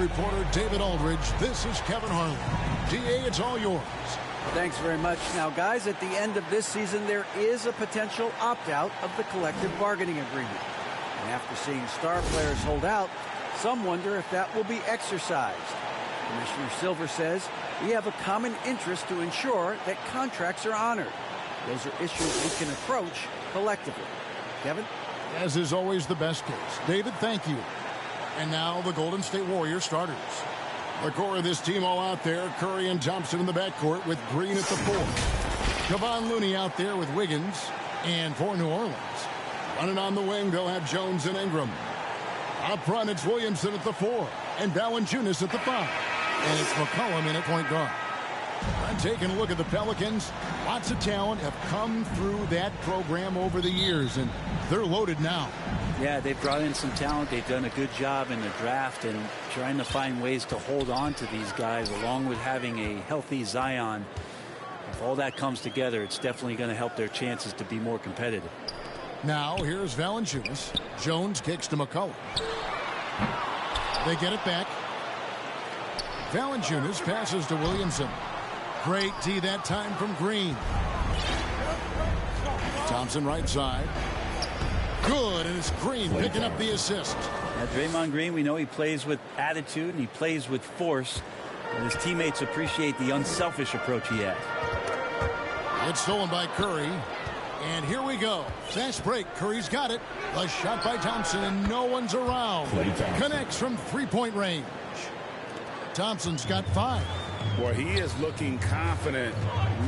reporter David Aldridge. This is Kevin Harlan. DA, it's all yours. Thanks very much. Now, guys, at the end of this season, there is a potential opt-out of the collective bargaining agreement. And after seeing star players hold out, some wonder if that will be exercised. Commissioner Silver says we have a common interest to ensure that contracts are honored. Those are issues we can approach collectively. Kevin? As is always the best case. David, thank you. And now the Golden State Warriors starters. The core of this team all out there. Curry and Thompson in the backcourt with Green at the 4. Kevon Looney out there with Wiggins. And for New Orleans, running on the wing, they'll have Jones and Ingram. Up front, it's Williamson at the 4. And Valanciunas at the 5. And it's McCollum in at point guard. I'm taking a look at the Pelicans. Lots of talent have come through that program over the years, and they're loaded now. Yeah, they've brought in some talent. They've done a good job in the draft and trying to find ways to hold on to these guys, along with having a healthy Zion. If all that comes together, it's definitely going to help their chances to be more competitive. Now, here's Valanciunas. Jones kicks to McCollum. They get it back. Valanciunas passes to Williamson. Great D that time from Green. Thompson right side. Good, and it's Green picking up the assist. Now, Draymond Green, we know he plays with attitude and he plays with force. And his teammates appreciate the unselfish approach he has. It's stolen by Curry. And here we go. Fast break. Curry's got it. A shot by Thompson, and no one's around. Connects from three-point range. Thompson's got 5. Well, he is looking confident.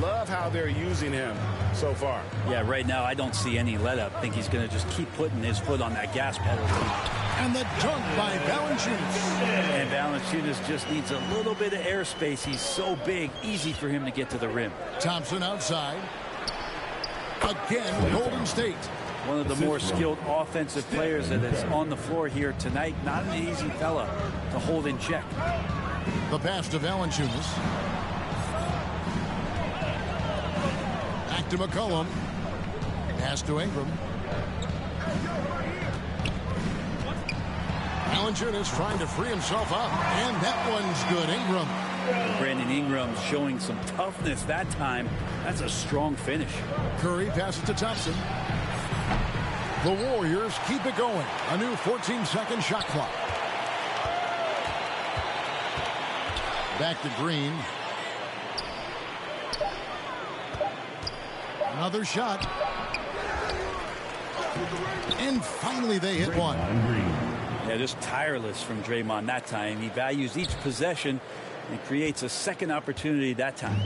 Love how they're using him so far. Yeah, right now I don't see any let up. I think he's going to just keep putting his foot on that gas pedal. And the dunk by Valanciunas. And Valanciunas just needs a little bit of airspace. He's so big, easy for him to get to the rim. Thompson outside. Again, Golden State. One of the more skilled offensive players that is on the floor here tonight. Not an easy fella to hold in check. The pass to Valanciunas. Back to McCollum. Pass to Ingram. Valanciunas trying to free himself up. And that one's good. Ingram. Brandon Ingram showing some toughness that time. That's a strong finish. Curry passes to Thompson. The Warriors keep it going. A new 14-second shot clock. Back to Green. Another shot. And finally they hit one. Yeah, just tireless from Draymond that time. He values each possession and creates a second opportunity that time.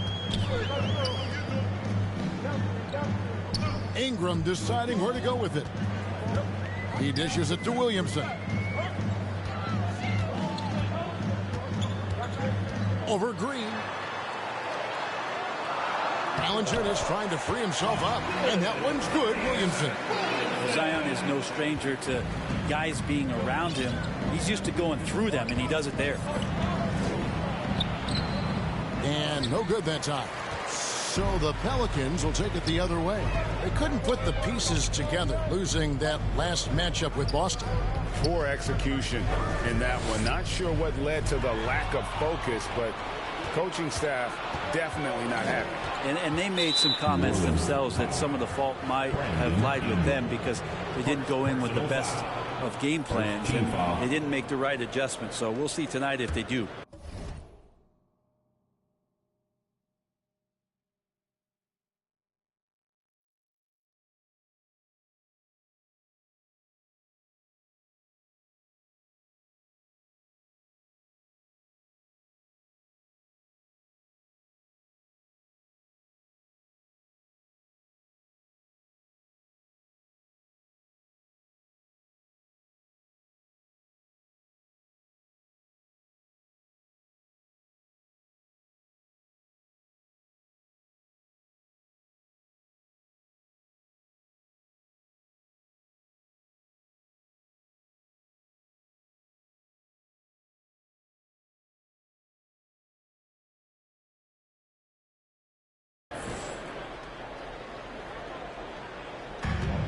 Ingram deciding where to go with it. He dishes it to Williamson. Over Green. Valanciunas trying to free himself up, and that one's good. Williamson. Zion is no stranger to guys being around him. He's used to going through them, and he does it there. And no good that time. So the Pelicans will take it the other way. They couldn't put the pieces together, losing that last matchup with Boston. Poor execution in that one. Not sure what led to the lack of focus, but coaching staff definitely not happy. And they made some comments themselves that some of the fault might have lied with them because they didn't go in with the best of game plans and they didn't make the right adjustments. So we'll see tonight if they do.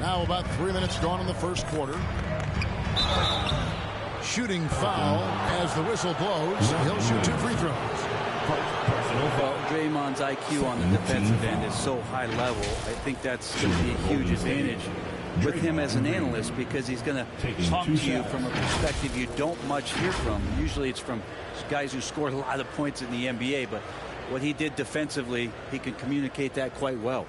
Now About 3 minutes gone in the first quarter. shooting foul as the whistle blows. He'll shoot 2 free throws. Well, Draymond's IQ on the defensive end is so high level. I think that's going to be a huge advantage with him as an analyst, because he's going to talk to you from a perspective you don't much hear from. Usually it's from guys who scored a lot of points in the NBA, but what he did defensively, he could communicate that quite well.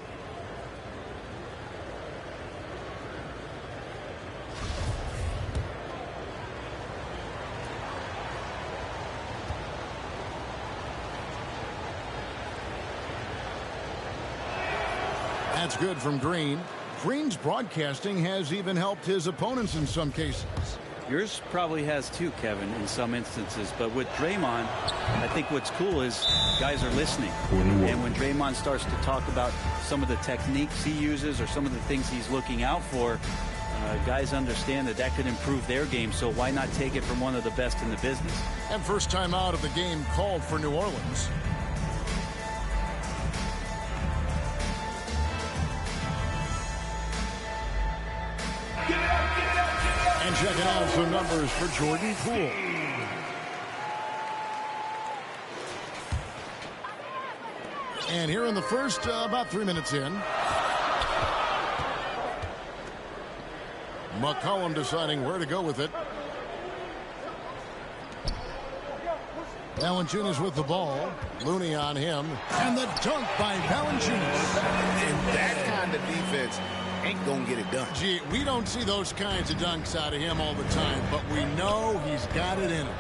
That's good from Green. Green's broadcasting has even helped his opponents in some cases. Yours probably has too, Kevin, in some instances. But with Draymond, I think what's cool is guys are listening. And when Draymond starts to talk about some of the techniques he uses or some of the things he's looking out for, guys understand that that could improve their game. So why not take it from one of the best in the business? And first time out of the game called for New Orleans. And checking out some numbers for Jordan Poole. And here in the first, about 3 minutes in. McCollum deciding where to go with it. Valanciunas with the ball. Looney on him. And the dunk by Valanciunas. And that kind of defense ain't gonna get it done. Gee, we don't see those kinds of dunks out of him all the time, but we know he's got it in him.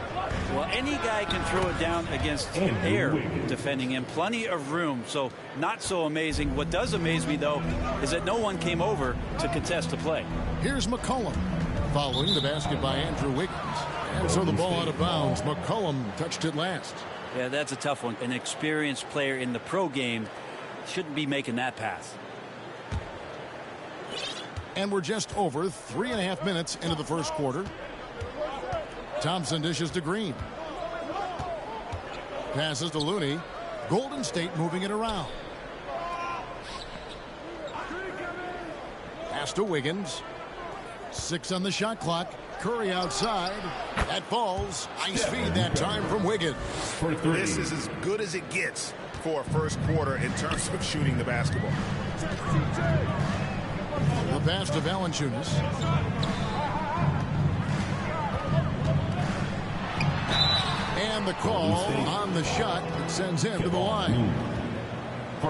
Well, any guy can throw it down against air defending him. Plenty of room, so not so amazing. What does amaze me, though, is that no one came over to contest the play. Here's McCollum following the basket by Andrew Wiggins. And so the ball out of bounds. McCollum touched it last. Yeah, that's a tough one. An experienced player in the pro game shouldn't be making that pass. And we're just over 3.5 minutes into the first quarter. Thompson dishes to Green. Passes to Looney. Golden State moving it around. Pass to Wiggins. 6 on the shot clock. Curry outside. That falls. Nice feed that time from Wiggins. This is as good as it gets for a first quarter in terms of shooting the basketball. The pass to Valanciunas. And the call on the shot that sends him to the line.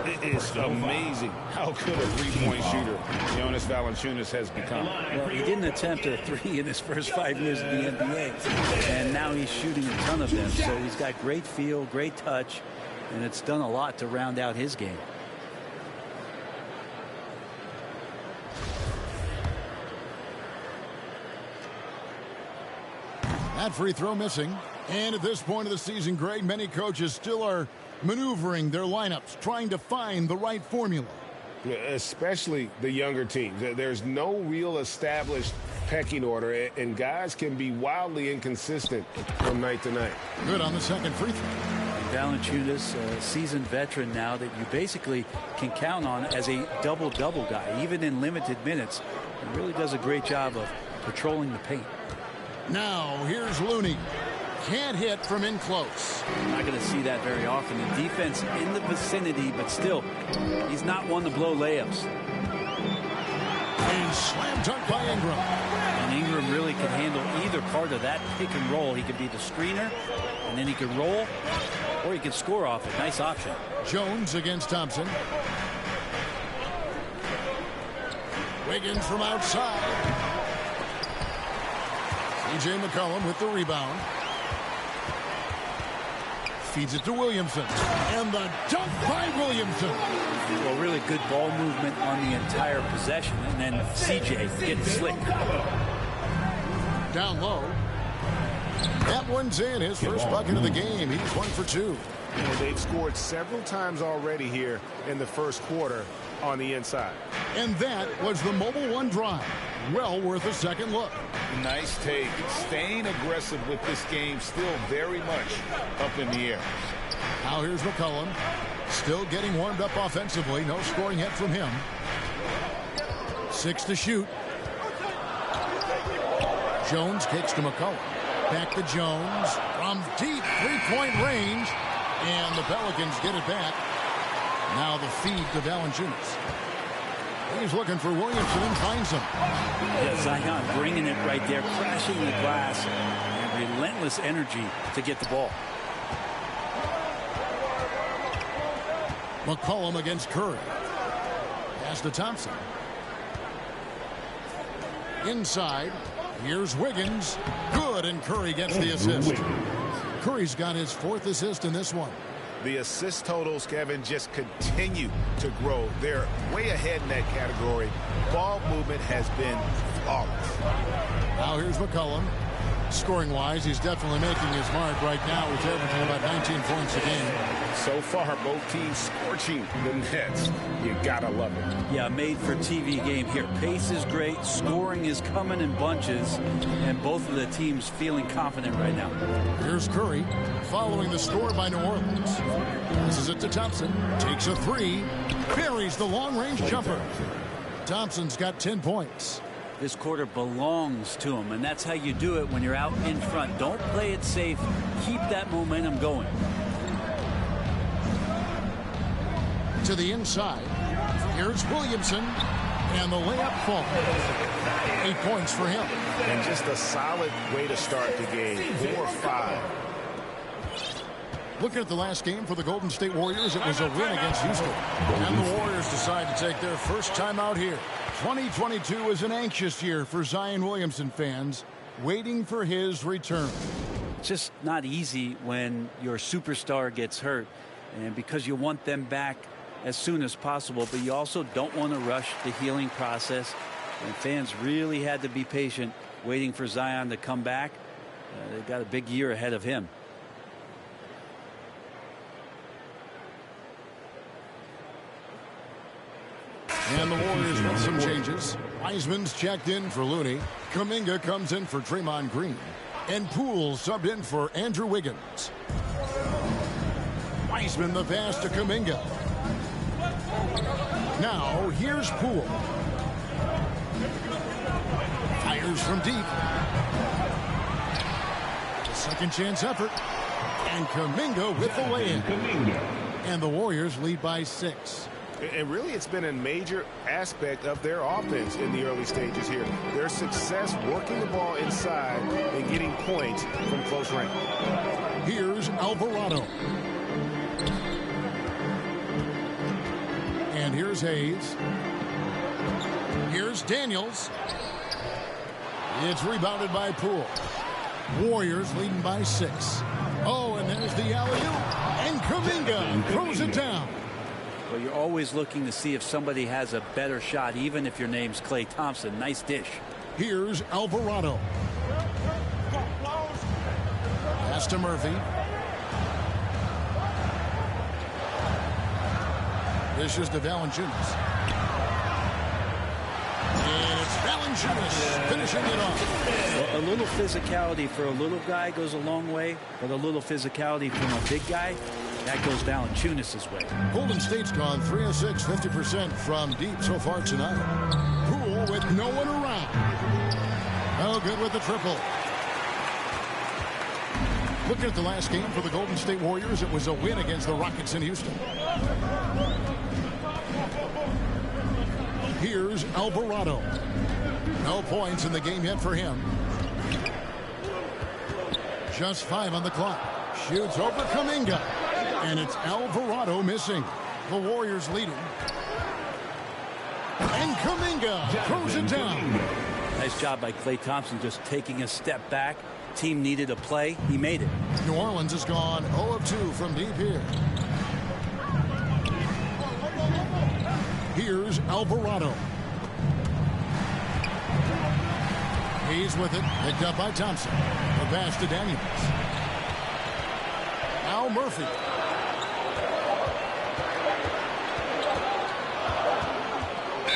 It is amazing how good a three-point shooter Jonas Valanciunas has become. Well, he didn't attempt a three in his first 5 years in the NBA, and now he's shooting a ton of them. So he's got great feel, great touch, and it's done a lot to round out his game. That free throw missing. And at this point of the season, Greg, many coaches still are maneuvering their lineups, trying to find the right formula. Especially the younger teams. There's no real established pecking order, and guys can be wildly inconsistent from night to night. Good on the second free throw. Valanciunas, a seasoned veteran now that you basically can count on as a double-double guy, even in limited minutes. He really does a great job of patrolling the paint. Now, here's Looney. Can't hit from in close. You're not going to see that very often. The defense in the vicinity, but still, he's not one to blow layups. And slam dunk by Ingram. And Ingram really can handle either part of that pick and roll. He can be the screener, and then he can roll, or he can score off it. Nice option. Jones against Thompson. Wiggins from outside. C.J. McCollum with the rebound. Feeds it to Williamson. And the dunk by Williamson. Well, really good ball movement on the entire possession. And then C.J. getting slick. Down low. That one's in. His first bucket of the game. He's 1 for 2. You know, they've scored several times already here in the first quarter on the inside. And that was the Mobile One drive. Well worth a second look. Nice take. Staying aggressive with this game, still very much up in the air. Now here's McCollum. Still getting warmed up offensively. No scoring yet from him. 6 to shoot. Jones kicks to McCollum. Back to Jones from deep three-point range. And the Pelicans get it back. Now the feed to Valanciunas. He's looking for Williamson and finds him. Yeah, Zion bringing it right there, crashing the glass, and relentless energy to get the ball. McCollum against Curry. Pass to Thompson. Inside. Here's Wiggins. Good, and Curry gets the assist. Curry's got his 4th assist in this one. The assist totals, Kevin, just continue to grow. They're way ahead in that category. Ball movement has been flawless. Now here's McCollum. Scoring-wise, he's definitely making his mark right now. He's averaging about 19 points a game. So far, both teams scorching the Nets. You gotta love it. Yeah, made-for-TV game here. Pace is great. Scoring is coming in bunches. And both of the teams feeling confident right now. Here's Curry following the score by New Orleans. Passes it to Thompson. Takes a 3. Buries the long-range jumper. Thompson's got 10 points. This quarter belongs to him, and that's how you do it when you're out in front. Don't play it safe. Keep that momentum going. To the inside. Here's Williamson, and the layup falls. 8 points for him. And just a solid way to start the game. 4-5. Looking at the last game for the Golden State Warriors, it was a win against Houston. And the Warriors decide to take their first time out here. 2022 is an anxious year for Zion Williamson fans, waiting for his return. It's just not easy when your superstar gets hurt, and because you want them back as soon as possible, but you also don't want to rush the healing process. And fans really had to be patient, waiting for Zion to come back. They've got a big year ahead of him. And the Warriors with some changes. Wiseman's checked in for Looney. Kuminga comes in for Draymond Green. And Poole subbed in for Andrew Wiggins. Wiseman the pass to Kuminga. Now here's Poole. Fires from deep. A second chance effort. And Kuminga with the lay-in. And the Warriors lead by 6. And really, it's been a major aspect of their offense in the early stages here. Their success working the ball inside and getting points from close range. Here's Alvarado. And here's Hayes. Here's Daniels. It's rebounded by Poole. Warriors leading by 6. Oh, and there's the alley-oop. And Kuminga throws it down. Well, you're always looking to see if somebody has a better shot, even if your name's Klay Thompson. Nice dish. Here's Alvarado. Pass to Murphy. This is to Valanciunas. And it's Valanciunas finishing it off. Well, a little physicality for a little guy goes a long way, but a little physicality from a big guy, that goes Valanciunas' way. Golden State's gone 3 of 6, 50% from deep so far tonight. Poole with no one around. Oh, good with the triple. Looking at the last game for the Golden State Warriors, it was a win against the Rockets in Houston. Here's Alvarado. No points in the game yet for him. Just 5 on the clock. Shoots over Kuminga. And it's Alvarado missing. The Warriors leading. And Kuminga throws it down. Nice job by Klay Thompson just taking a step back. Team needed a play. He made it. New Orleans has gone 0 of 2 from deep here. Here's Alvarado. He's with it. Picked up by Thompson. The pass to Daniels. Now Murphy.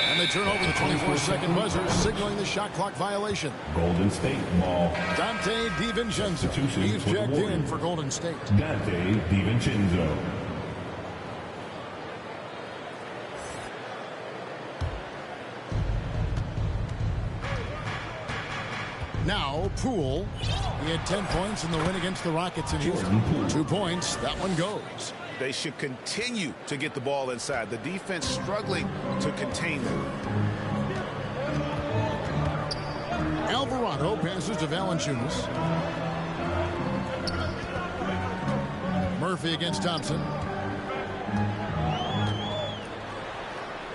And they turn over the 24-second buzzer, signaling the shot clock violation. Golden State ball. Dante DiVincenzo. He's checked in for Golden State. Dante DiVincenzo. Now Poole. He had 10 points in the win against the Rockets in Houston. 2 points. That one goes. They should continue to get the ball inside. The defense struggling to contain them. Alvarado passes to Valanciunas. Murphy against Thompson.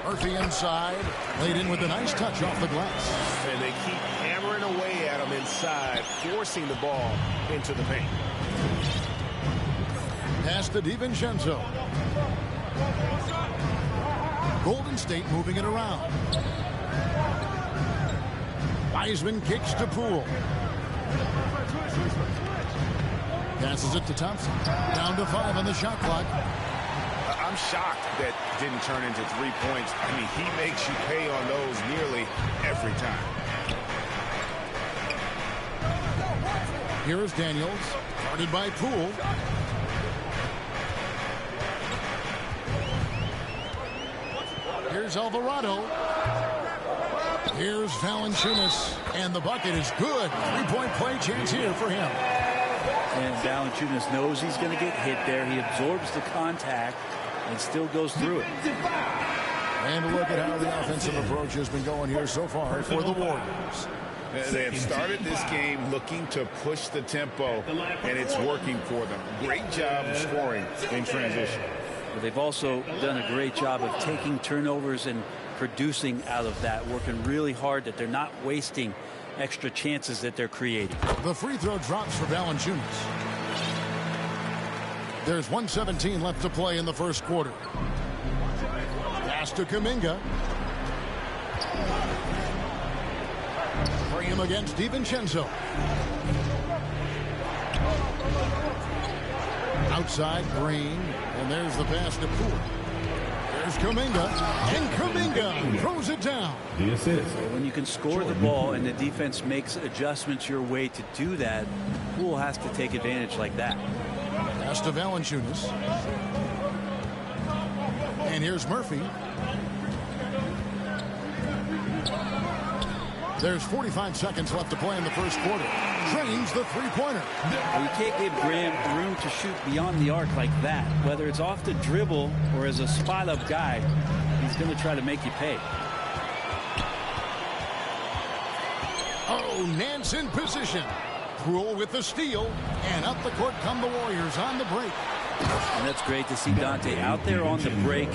Murphy inside. Laid in with a nice touch off the glass. And they keep hammering away at him inside, forcing the ball into the paint. Pass to DiVincenzo. Golden State moving it around. Wiseman kicks to Poole. Passes it to Thompson. Down to 5 on the shot clock. I'm shocked that didn't turn into 3 points. I mean, he makes you pay on those nearly every time. Here is Daniels. Guarded by Poole. Here's Alvarado. Here's Valanciunas. And the bucket is good. 3-point play chance here for him. And Valanciunas knows he's going to get hit there. He absorbs the contact and still goes through it. And look at how the offensive approach has been going here so far for the Warriors. They have started this game looking to push the tempo, and it's working for them. Great job of scoring in transition. But they've also done a great job of taking turnovers and producing out of that, working really hard that they're not wasting extra chances that they're creating. The free throw drops for Valanciunas. There's 1:17 left to play in the first quarter. Pass to Kuminga. Graham against DiVincenzo. Outside Green, and there's the pass to Poole. There's Kuminga, and Kuminga throws it down. The assist. When you can score the ball and the defense makes adjustments your way to do that, Poole has to take advantage like that. Pass to Valanciunas. And here's Murphy. There's 45 seconds left to play in the first quarter. Drains the three-pointer. You can't give Graham room to shoot beyond the arc like that. Whether it's off the dribble or as a spot-up guy, he's going to try to make you pay. Oh, Nance in position. Poole with the steal. And up the court come the Warriors on the break. And that's great to see Dante out there on the break.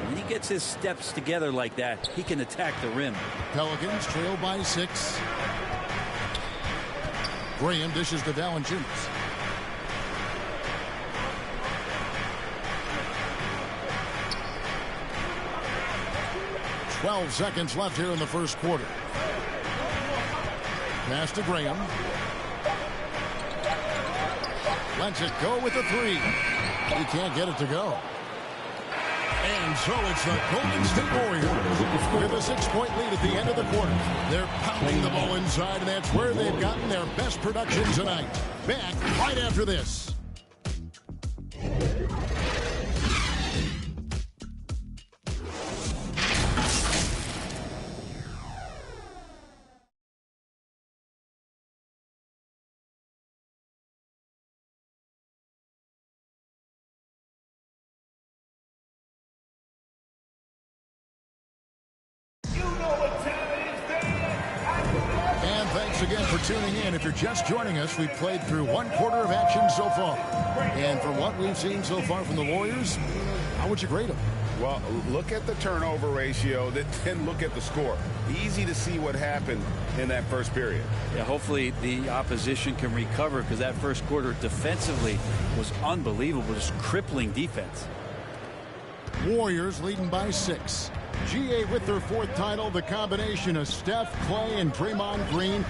When he gets his steps together like that, he can attack the rim. Pelicans trail by 6. Graham dishes to Valanciunas. "12 seconds left here in the first quarter. Pass to Graham. Lets it go with the 3. He can't get it to go. And so it's the Golden State Warriors with a 6-point lead at the end of the quarter. They're pounding the ball inside, and that's where they've gotten their best production tonight. Back right after this. Again for tuning in. If you're just joining us, we've played through 1 quarter of action so far. And from what we've seen so far from the Warriors, how would you grade them? Well, look at the turnover ratio, then look at the score. Easy to see what happened in that first period. Yeah, hopefully the opposition can recover, because that first quarter defensively was unbelievable, just crippling defense. Warriors leading by 6. GA with their 4th title, the combination of Steph, Clay, and Draymond Green,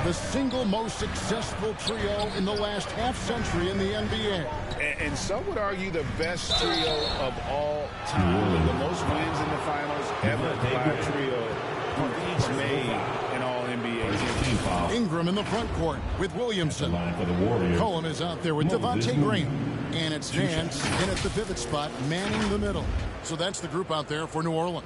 the single most successful trio in the last half-century in the NBA. And some would argue the best trio of all time. The most wins in the finals ever by a trio each made in all NBA teams. Ingram in the front court with Williamson. Cohen is out there with Devontae Green. And it's Nance in at the pivot spot, manning the middle. So that's the group out there for New Orleans.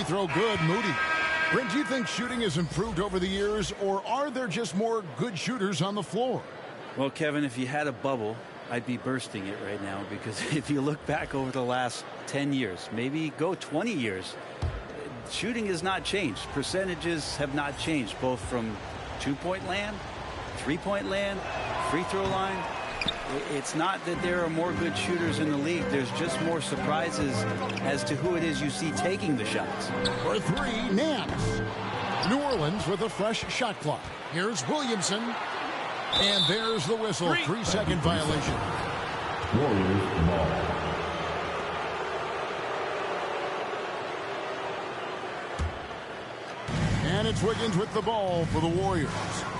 free throw good. Moody. Brent, do you think shooting has improved over the years, or are there just more good shooters on the floor? Well, Kevin, if you had a bubble, I'd be bursting it right now, because if you look back over the last 10 years, maybe go 20 years, shooting has not changed. Percentages have not changed, both from two-point land, three-point land, free throw line. It's not that there are more good shooters in the league. There's just more surprises as to who it is you see taking the shots. For three, Nance. New Orleans with a fresh shot clock. Here's Williamson. And there's the whistle. 3-second violation. Warriors ball. And it's Wiggins with the ball for the Warriors.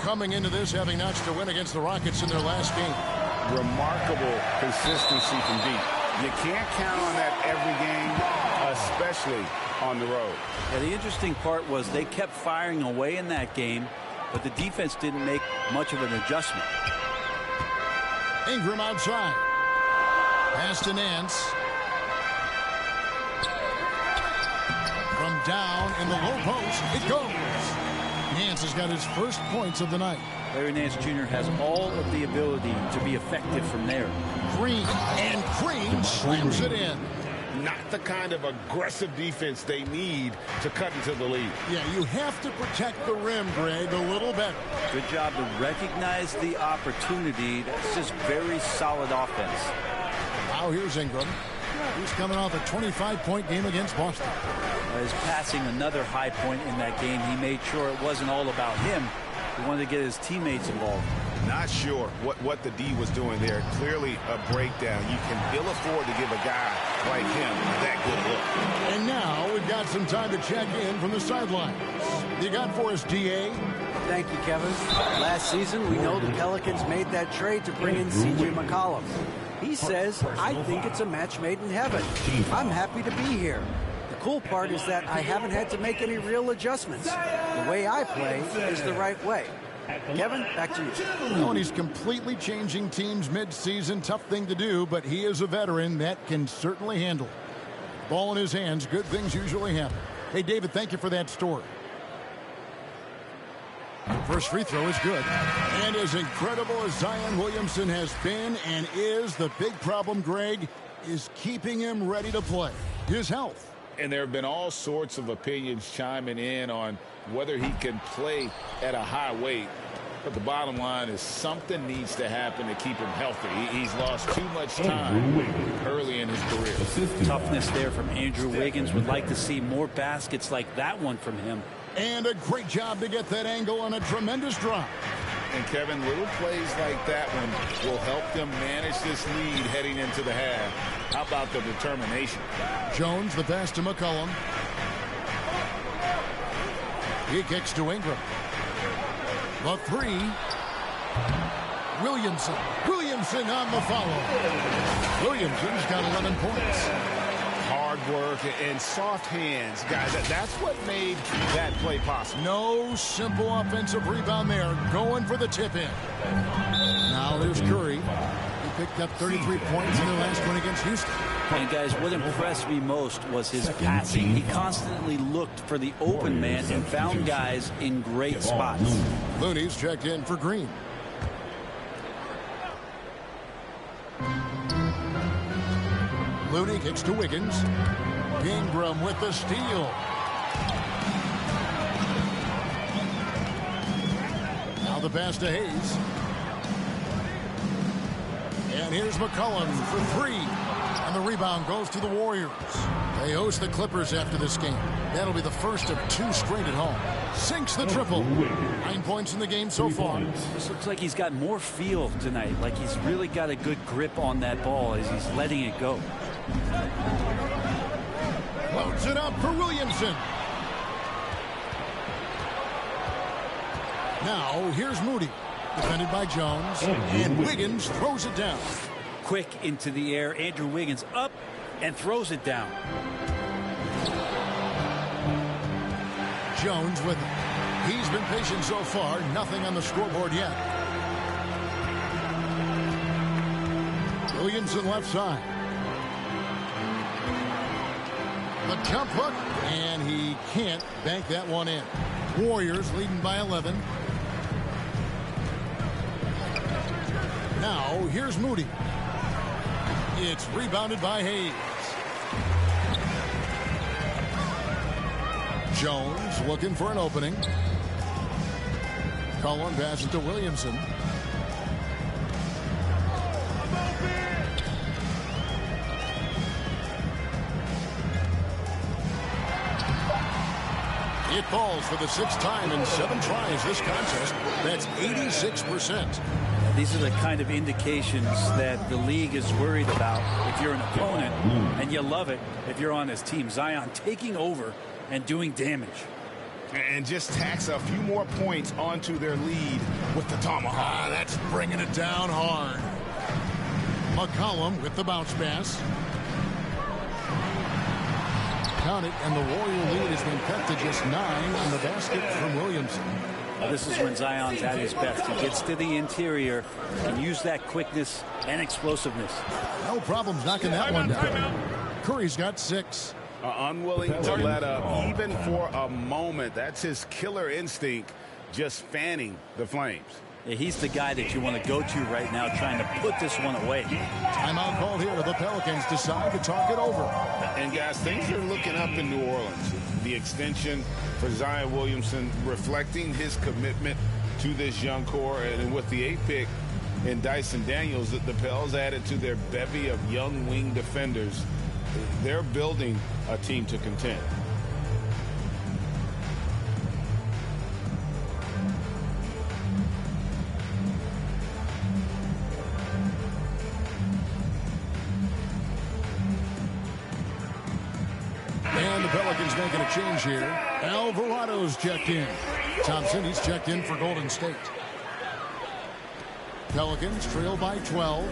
Coming into this, having notched a win against the Rockets in their last game. Remarkable consistency from deep. You can't count on that every game, especially on the road. Yeah, the interesting part was they kept firing away in that game, but the defense didn't make much of an adjustment. Ingram outside. Pass to Nance. From down in the low post, it goes. Nance has got his first points of the night. Larry Nance Jr. has all of the ability to be effective from there. Green, and Green slams it in. Not the kind of aggressive defense they need to cut into the lead. Yeah, you have to protect the rim, Greg, a little better. Good job to recognize the opportunity. That's just very solid offense. Now here's Ingram. He's coming off a 25-point game against Boston. He's passing another high point in that game. He made sure it wasn't all about him. He wanted to get his teammates involved. Not sure what the D was doing there. Clearly a breakdown. You can ill afford to give a guy like him that good look. And now we've got some time to check in from the sidelines. You got for us, D.A.? Thank you, Kevin. Last season, we know the Pelicans made that trade to bring in C.J. McCollum. He says, I think it's a match made in heaven. I'm happy to be here. The cool part is that I haven't had to make any real adjustments. The way I play is the right way. Kevin, back to you. Oh, and he's completely changing teams mid-season. Tough thing to do, but he is a veteran that can certainly handle it. Ball in his hands. Good things usually happen. Hey, David, thank you for that story. First free throw is good. And as incredible as Zion Williamson has been and is, the big problem, Greg, is keeping him ready to play. His health. And there have been all sorts of opinions chiming in on whether he can play at a high weight. But the bottom line is something needs to happen to keep him healthy. He's lost too much time early in his career. Toughness there from Andrew Wiggins. Would like to see more baskets like that one from him. And a great job to get that angle on a tremendous drop. And Kevin, little plays like that one will help them manage this lead heading into the half. How about the determination? Jones, the pass to McCollum. He kicks to Ingram. The three. Williamson. Williamson on the follow. Williamson's got 11 points. Hard work and soft hands, guys. That's what made that play possible. No simple offensive rebound there. Going for the tip-in. Now there's Curry. He picked up 33 points in their last one against Houston. And guys, what impressed me most was his passing. He constantly looked for the open man and found guys in great spots. Looney's checked in for Green. Looney kicks to Wiggins. Ingram with the steal. Now the pass to Hayes. And here's McCollum for three. And the rebound goes to the Warriors. They host the Clippers after this game. That'll be the first of two straight at home. Sinks the triple. 9 points in the game so far. This looks like he's got more feel tonight. Like he's really got a good grip on that ball as he's letting it go. Loads it up for Williamson. Now here's Moody. Defended by Jones. And Wiggins throws it down. Quick into the air. Andrew Wiggins up and throws it down. Jones with it. He's been patient so far. Nothing on the scoreboard yet. Williamson left side. The jump hook, and he can't bank that one in. Warriors leading by 11. Now, here's Moody. It's rebounded by Hayes. Jones looking for an opening. Cullen passes to Williamson. It falls for the 6th time in 7 tries this contest. That's 86%. These are the kind of indications that the league is worried about if you're an opponent, and you love it if you're on his team. Zion taking over and doing damage. And just tacks a few more points onto their lead with the tomahawk. That's bringing it down hard. McCollum with the bounce pass. Count it, and the Warrior lead has been cut to just 9 on the basket from Williamson. This is when Zion's at his best. He gets to the interior and use that quickness and explosiveness. No problems knocking that one down. Curry's got 6. Unwilling to let up even for a moment. That's his killer instinct, just fanning the flames. Yeah, he's the guy that you want to go to right now, trying to put this one away. Timeout called here. The Pelicans decide to talk it over. And guys, things are looking up in New Orleans. The extension for Zion Williamson reflecting his commitment to this young core, and with the 8th pick in Dyson Daniels, the Pels added to their bevy of young wing defenders. They're building a team to contend. And the Pelicans making a change here. Alvarado's checked in. Thompson, he's checked in for Golden State. Pelicans trail by 12.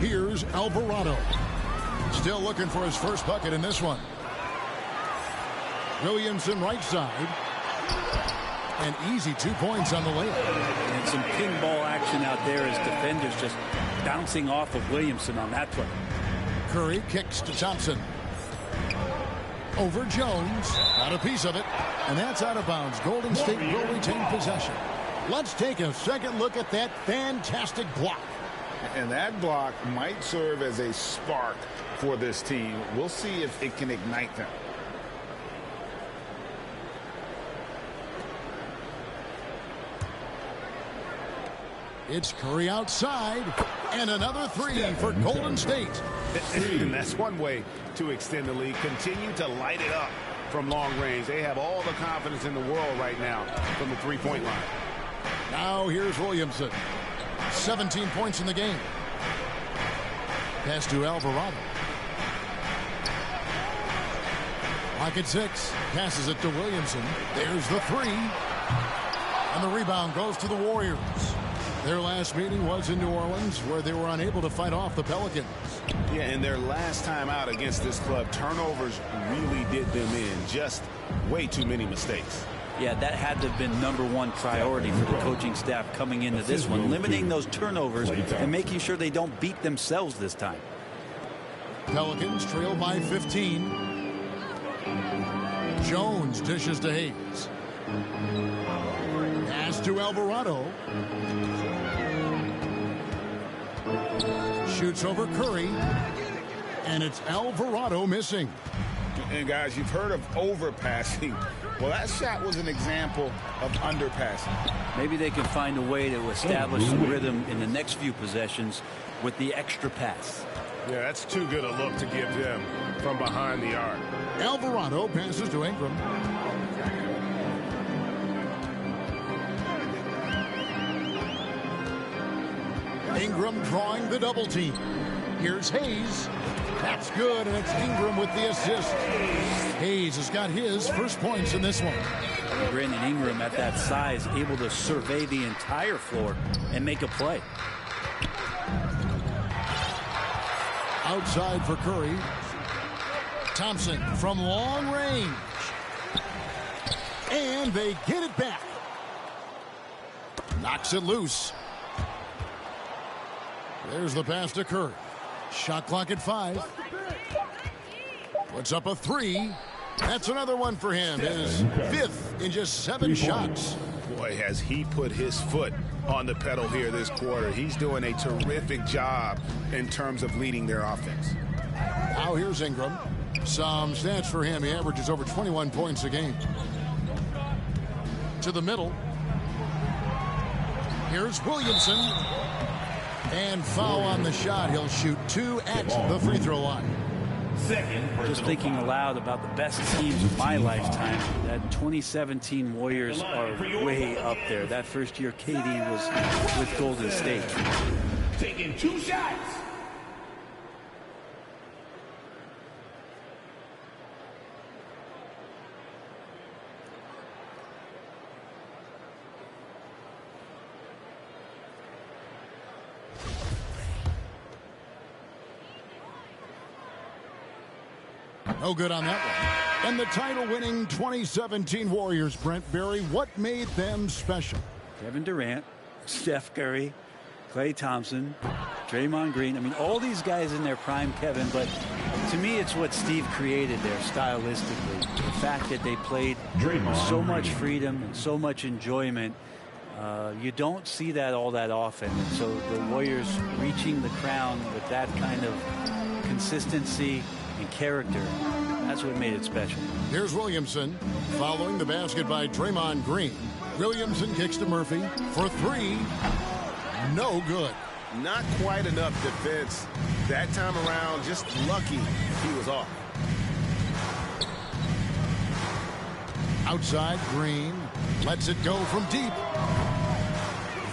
Here's Alvarado. Still looking for his first bucket in this one. Williamson right side. And easy 2 points on the layup. And some pinball action out there as defenders just bouncing off of Williamson on that play. Curry kicks to Thompson. Over Jones. Got a piece of it. And that's out of bounds. Golden State will retain possession. Let's take a second look at that fantastic block. And that block might serve as a spark for this team. We'll see if it can ignite them. It's Curry outside. And another 3 for Golden State. And that's one way to extend the lead. Continue to light it up from long range. They have all the confidence in the world right now from the three-point line. Now here's Williamson. 17 points in the game. Pass to Alvarado. Pocket 6. Passes it to Williamson. There's the 3. And the rebound goes to the Warriors. Their last meeting was in New Orleans, where they were unable to fight off the Pelicans. Yeah, and their last time out against this club, turnovers really did them in. Just way too many mistakes. Yeah, that had to have been #1 priority for the coaching staff coming into this one, limiting those turnovers and making sure they don't beat themselves this time. Pelicans trail by 15. Jones dishes to Hayes. Pass to Alvarado. Shoots over Curry. And it's Alvarado missing. And guys, you've heard of overpassing. Well, that shot was an example of underpassing. Maybe they can find a way to establish some rhythm in the next few possessions with the extra pass. Yeah, that's too good a look to give them from behind the arc. Alvarado passes to Ingram. Ingram drawing the double team. Here's Hayes. That's good, and it's Ingram with the assist. Hayes has got his first points in this one. Brandon Ingram at that size, able to survey the entire floor and make a play. Outside for Curry. Thompson from long range. And they get it back. Knocks it loose. There's the pass to Curry. Shot clock at 5. Puts up a 3. That's another one for him. His 5th in just 7 shots. Boy, has he put his foot on the pedal here this quarter. He's doing a terrific job in terms of leading their offense. Now here's Ingram. Some stats for him. He averages over 21 points a game. To the middle. Here's Williamson. And foul on the shot. He'll shoot 2 at the free throw line. Just thinking aloud about the best teams of my lifetime. That 2017 Warriors are way up there. That first year KD was with Golden State. Taking 2 shots. No good on that one. And the title-winning 2017 Warriors, Brent Barry, what made them special? Kevin Durant, Steph Curry, Klay Thompson, Draymond Green. I mean, all these guys in their prime, Kevin, but to me, it's what Steve created there stylistically. The fact that they played with so much freedom and so much enjoyment. You don't see that all that often. And so the Warriors reaching the crown with that kind of consistency and character, that's what made it special. Here's Williamson following the basket by Draymond Green. Williamson kicks to Murphy for 3. No good. Not quite enough defense that time around. Just lucky he was off. Outside, Green lets it go from deep.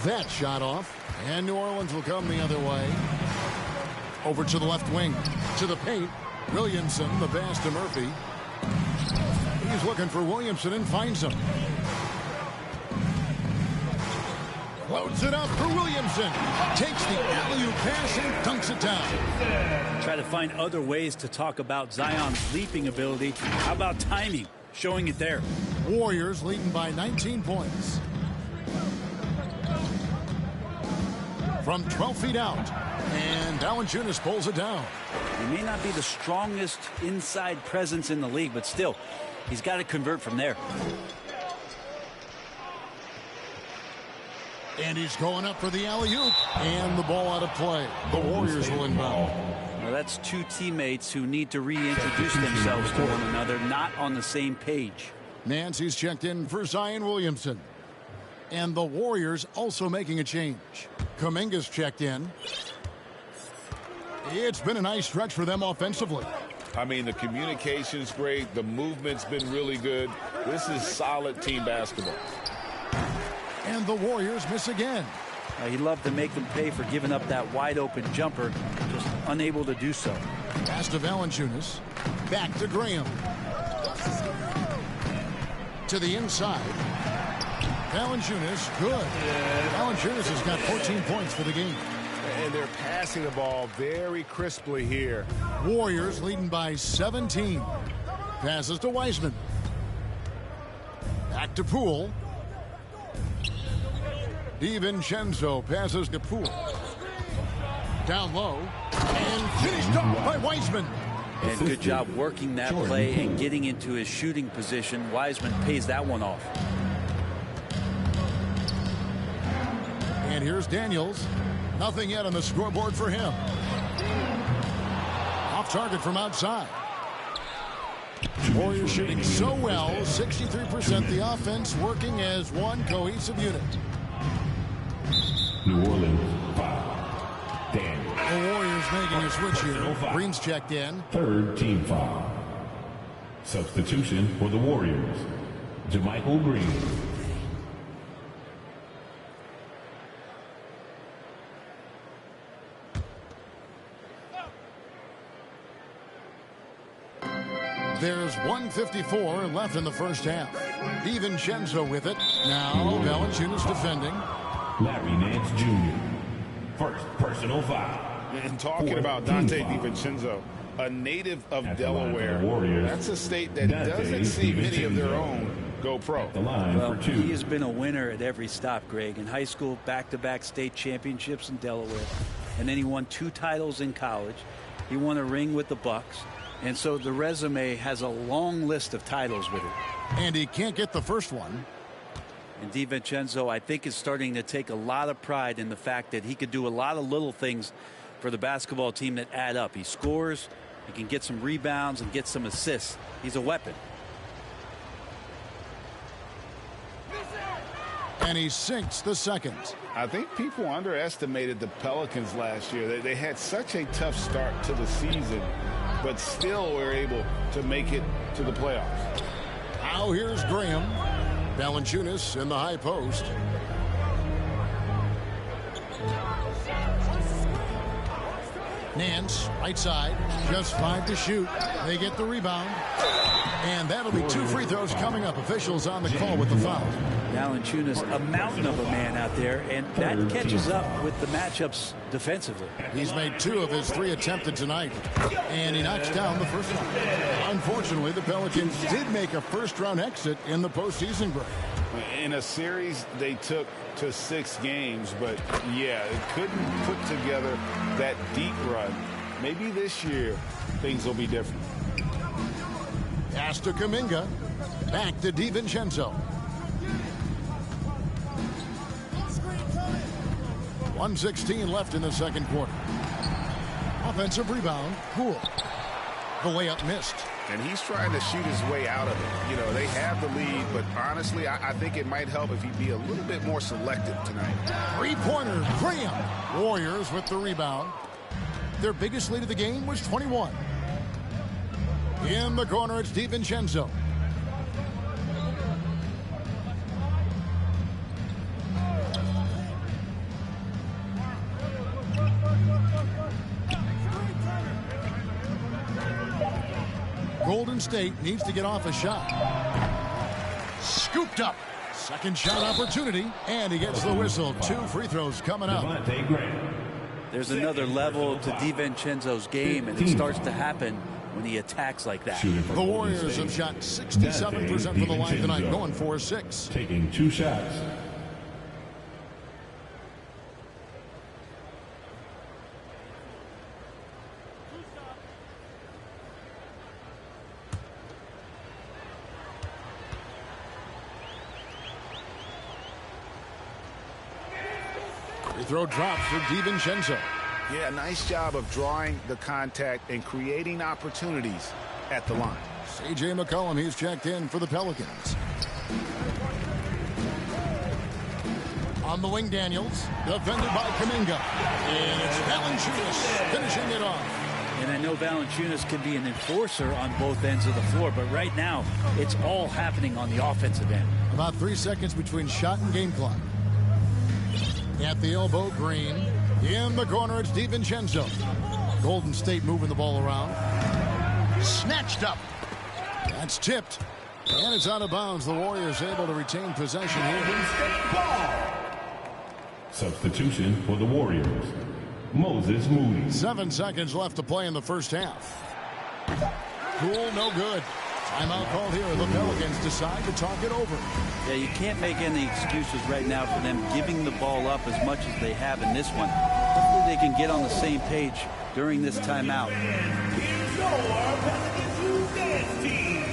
That shot off, and New Orleans will come the other way. Over to the left wing, to the paint. Williamson, the pass to Murphy. He's looking for Williamson and finds him. Loads it up for Williamson. Takes the alley-oop pass and dunks it down. Try to find other ways to talk about Zion's leaping ability. How about timing? Showing it there. Warriors leading by 19 points. From 12 feet out. And Valanciunas pulls it down. He may not be the strongest inside presence in the league, but still, he's got to convert from there. And he's going up for the alley-oop. And the ball out of play. The Warriors will inbound. Now that's 2 teammates who need to reintroduce themselves to one another, not on the same page. Nancy's checked in for Zion Williamson. And the Warriors also making a change. Kuminga's checked in. It's been a nice stretch for them offensively. I mean, the communication's great. The movement's been really good. This is solid team basketball. And the Warriors miss again. He loved to make them pay for giving up that wide-open jumper, just unable to do so. Pass to Valanciunas. Back to Graham. To the inside. Valanciunas, good. Valanciunas has got 14 points for the game. And they're passing the ball very crisply here. Warriors leading by 17. Passes to Wiseman. Back to Poole. DiVincenzo passes to Poole. Down low. And finished off by Wiseman. And good job working that play and getting into his shooting position. Wiseman pays that one off. And here's Daniels. Nothing yet on the scoreboard for him. Off target from outside. Warriors shooting so well, 63%. The offense working as one cohesive unit. New Orleans, 5. Daniel. The Warriors making a switch here. Green's checked in. 3rd team foul. Substitution for the Warriors. JaMychal Green. There's 1:54 left in the first half. DiVincenzo with it. Now Valanciunas defending. Larry Nance Jr. First personal foul. And talking about Dante DiVincenzo, a native of Delaware. That's a state that doesn't see many of their own go pro. The line Well, for 2. he has been a winner at every stop, Greg. In high school, back-to-back state championships in Delaware. and then he won 2 titles in college. He won a ring with the Bucks, and so the resume has a long list of titles with it. And he can't get the first one. And DiVincenzo, I think, is starting to take a lot of pride in the fact that he could do a lot of little things for the basketball team that add up. He scores, he can get some rebounds and get some assists. He's a weapon. And he sinks the second. I think people underestimated the Pelicans last year. They had such a tough start to the season, but still were able to make it to the playoffs. Now here's Graham. Valanciunas in the high post. Nance, right side, just 5 to shoot. They get the rebound. And that'll be 2 free throws coming up. Officials on the call with the foul. Valanciunas, a mountain of a man out there, and that catches up with the matchups defensively. He's made 2 of his 3 attempted tonight, and he knocks down the first one. Unfortunately, the Pelicans did make a first-round exit in the postseason break. In a series they took to 6 games, but yeah, it couldn't put together that deep run. Maybe this year things will be different. Pass to Kuminga. Back to DiVincenzo. 1:16 left in the second quarter. Offensive rebound. Poole. The layup missed. And he's trying to shoot his way out of it. You know, they have the lead, but honestly, I think it might help if he'd be a little bit more selective tonight. Three-pointer. Graham. Warriors with the rebound. Their biggest lead of the game was 21. In the corner, it's DiVincenzo. Golden State needs to get off a shot. Scooped up. Second shot opportunity, and he gets the whistle. 2 free throws coming up. There's another level to DiVincenzo's game, and it starts to happen when he attacks like that. The Warriors have shot 67% from the line tonight, going 4-6. Taking 2 shots. Free throw drops for DiVincenzo. Yeah, nice job of drawing the contact and creating opportunities at the line. C.J. McCollum, he's checked in for the Pelicans. On the wing, Daniels, defended by Kuminga. And it's Valanciunas finishing it off. And I know Valanciunas can be an enforcer on both ends of the floor, but right now it's all happening on the offensive end. About 3 seconds between shot and game clock. At the elbow, Green. In the corner, it's DiVincenzo. Golden State moving the ball around. Snatched up. That's tipped. And it's out of bounds. The Warriors able to retain possession here. Substitution for the Warriors. Moses Moody. 7 seconds left to play in the first half. Cool, no good. Timeout called here. The Pelicans decide to talk it over. Yeah, you can't make any excuses right now for them giving the ball up as much as they have in this one. Hopefully they can get on the same page during this timeout. Here's your Pelicans dance team.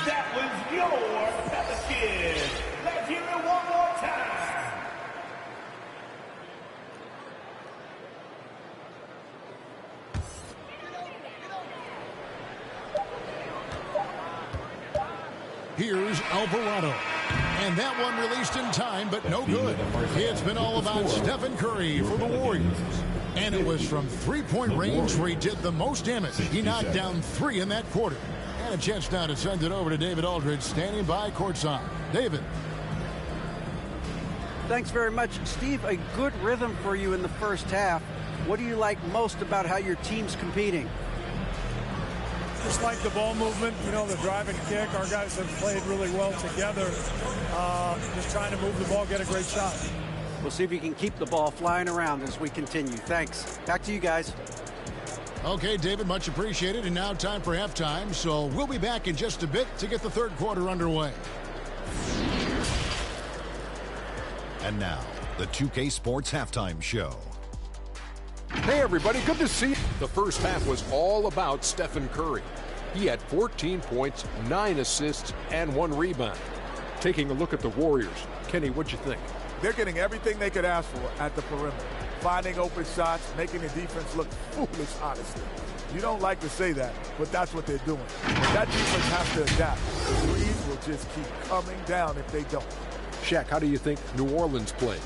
That was your Pelicans. Let's hear it one more time. Here's Alvarado. And that one released in time, but no good. It's been all about Stephen Curry for the Warriors. And it was from three-point range where he did the most damage. He knocked down 3 in that quarter. And a chance now to send it over to David Aldridge, standing by courtside. David. Thanks very much, Steve. A good rhythm for you in the first half. What do you like most about how your team's competing? Just like the ball movement, you know, the drive and kick. Our guys have played really well together. Just trying to move the ball, get a great shot. We'll see if you can keep the ball flying around as we continue. Thanks. Back to you guys. Okay, David, much appreciated. And now time for halftime. So we'll be back in just a bit to get the third quarter underway. And now, the 2K Sports Halftime Show. Hey everybody, good to see you. The first half was all about Stephen Curry. He had 14 points, 9 assists, and 1 rebound. Taking a look at the Warriors, Kenny, what'd you think? They're getting everything they could ask for at the perimeter. Finding open shots, making the defense look foolish, honestly. You don't like to say that, but that's what they're doing. That defense has to adapt. The threes will just keep coming down if they don't. Shaq, how do you think New Orleans played?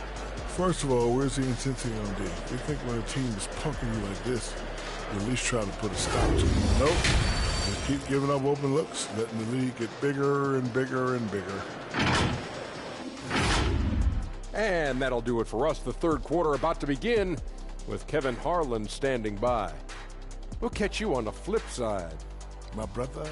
First of all, where's the intensity on D? They think when a team is punking you like this, you at least try to put a stop to it. Nope. They keep giving up open looks, letting the league get bigger and bigger and bigger. And that'll do it for us. The third quarter about to begin with Kevin Harlan standing by. We'll catch you on the flip side. My brother.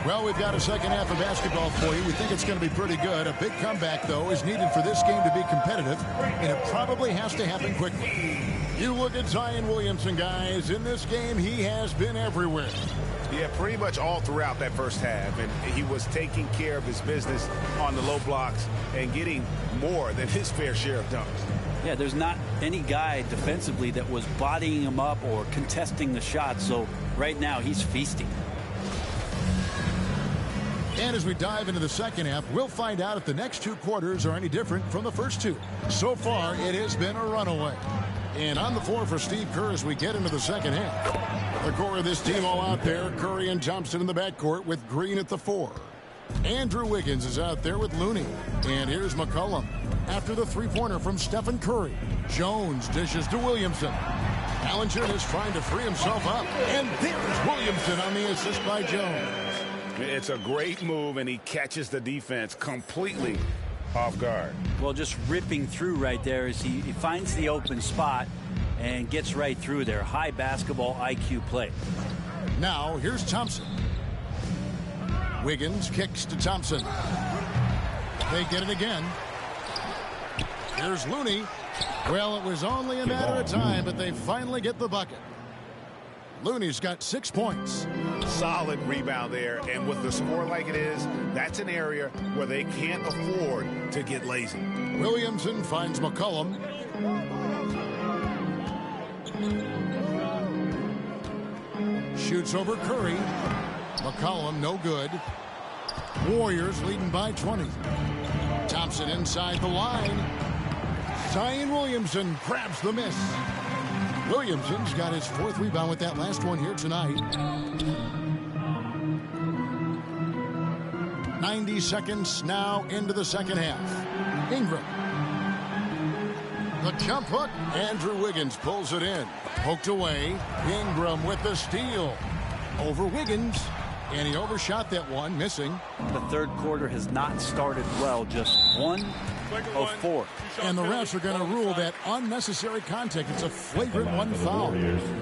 Well, we've got a second half of basketball for you. We think it's going to be pretty good. A big comeback, though, is needed for this game to be competitive, and it probably has to happen quickly. You look at Zion Williamson, guys. In this game, he has been everywhere. Yeah, pretty much all throughout that first half, and he was taking care of his business on the low blocks and getting more than his fair share of dunks. Yeah, there's not any guy defensively that was bodying him up or contesting the shot, so right now he's feasting. And as we dive into the second half, we'll find out if the next 2 quarters are any different from the first 2. So far, it has been a runaway. And on the floor for Steve Kerr as we get into the second half. The core of this team all out there. Curry and Thompson in the backcourt with Green at the 4. Andrew Wiggins is out there with Looney. And here's McCollum. After the three-pointer from Stephen Curry. Jones dishes to Williamson. Allenton is trying to free himself up. And there's Williamson on the assist by Jones. It's a great move, and he catches the defense completely off guard. Well, just ripping through right there as he finds the open spot and gets right through there. High basketball IQ play. Now, here's Thompson. Wiggins kicks to Thompson. They get it again. Here's Looney. Well, it was only a matter of time, but they finally get the bucket. Looney's got 6 points. Solid rebound there, and with the score like it is, that's an area where they can't afford to get lazy. Williamson finds McCollum. Shoots over Curry. McCollum, no good. Warriors leading by 20. Thompson inside the line. Zion Williamson grabs the miss. Williamson's got his 4th rebound with that last one here tonight. 90 seconds now into the second half. Ingram. The jump hook. Andrew Wiggins pulls it in. Poked away. Ingram with the steal. Over Wiggins. And he overshot that one, missing. The third quarter has not started well. Just 1 of 4. And the refs are going to rule that unnecessary contact. It's a flagrant 1 foul.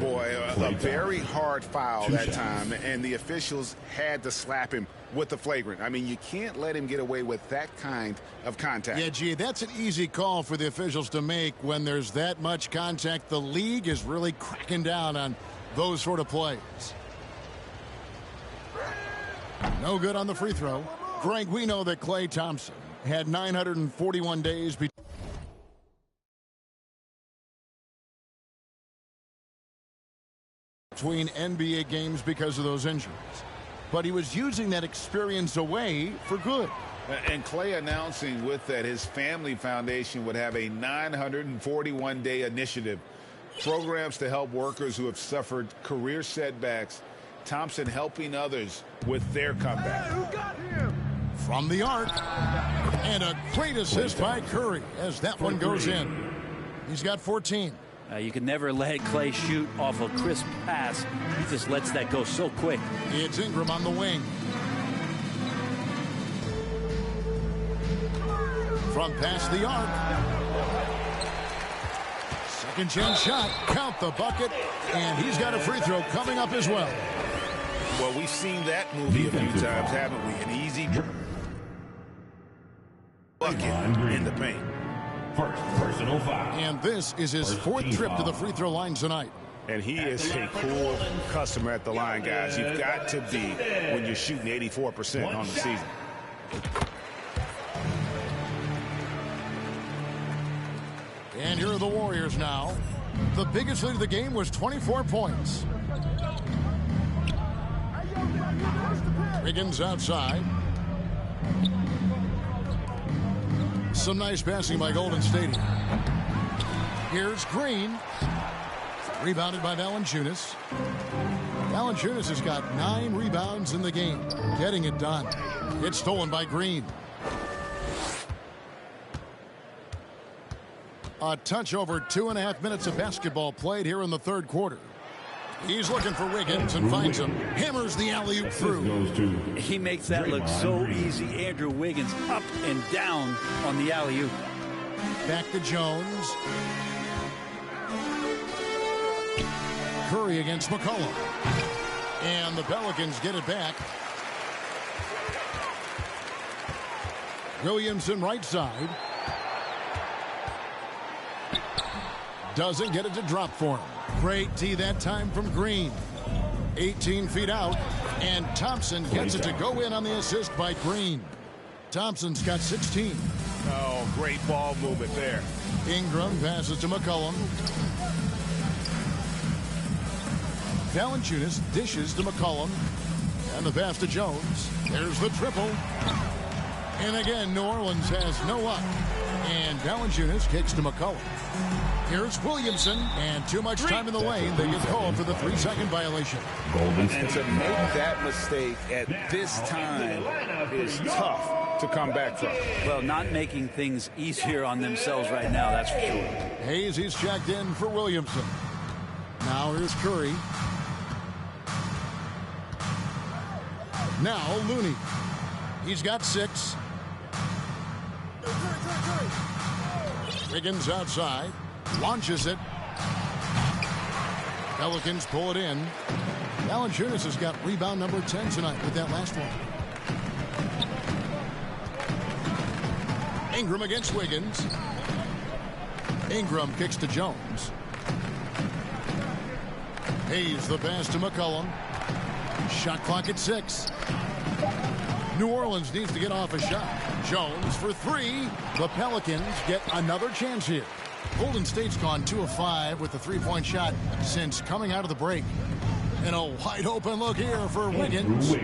Boy, a very hard foul that time, and the officials had to slap him with the flagrant. I mean, you can't let him get away with that kind of contact. Yeah, gee, that's an easy call for the officials to make when there's that much contact. The league is really cracking down on those sort of plays. No good on the free throw. Frank, we know that Klay Thompson had 941 days between NBA games because of those injuries. But he was using that experience away for good. And Klay announcing with that his family foundation would have a 941-day initiative. Programs to help workers who have suffered career setbacks. Thompson helping others with their comeback. From the arc. And a great assist by Curry as that one goes in. He's got 14. You can never let Klay shoot off a crisp pass. He just lets that go so quick. It's Ingram on the wing. From past the arc. Second chance shot. Count the bucket. And he's got a free throw coming up as well. Well, we've seen that movie a few times, haven't we? An easy bucket in the paint. First personal foul. And this is his fourth trip to the free throw line tonight. And he is a cool customer at the line, guys. You've got to be when you're shooting 84% on the season. And here are the Warriors now. The biggest lead of the game was 24 points. Wiggins outside. Some nice passing by Golden State. Here's Green. Rebounded by Valanciunas. Valanciunas has got 9 rebounds in the game. Getting it done. It's stolen by Green. A touch over 2.5 minutes of basketball played here in the third quarter. He's looking for Wiggins and finds him. Hammers the alley-oop through. He makes that look so easy. Andrew Wiggins up and down on the alley-oop. Back to Jones. Curry against McCollum. And the Pelicans get it back. Williamson right side. Doesn't get it to drop for him. Great D that time from Green. 18 feet out. And Thompson gets it to go in on the assist by Green. Thompson's got 16. Oh, great ball movement there. Ingram passes to McCollum. Valanciunas dishes to McCollum. And the pass to Jones. There's the triple. And again, New Orleans has no luck. And Valanciunas kicks to McCollum. Here's Williamson, and too much time in the lane. They get called for the 3-second violation. And to make that mistake at this time is tough to come back from. Well, not making things easier on themselves right now, that's for sure. Hayes, he's checked in for Williamson. Now here's Curry. Now Looney. He's got 6. Wiggins outside. Launches it. Pelicans pull it in. Valanciunas has got rebound number 10 tonight with that last one. Ingram against Wiggins. Ingram kicks to Jones. Hayes the pass to McCollum. Shot clock at 6. New Orleans needs to get off a shot. Jones for 3. The Pelicans get another chance here. Golden State's gone 2 of 5 with the 3-point shot since coming out of the break. And a wide open look here for Wiggins.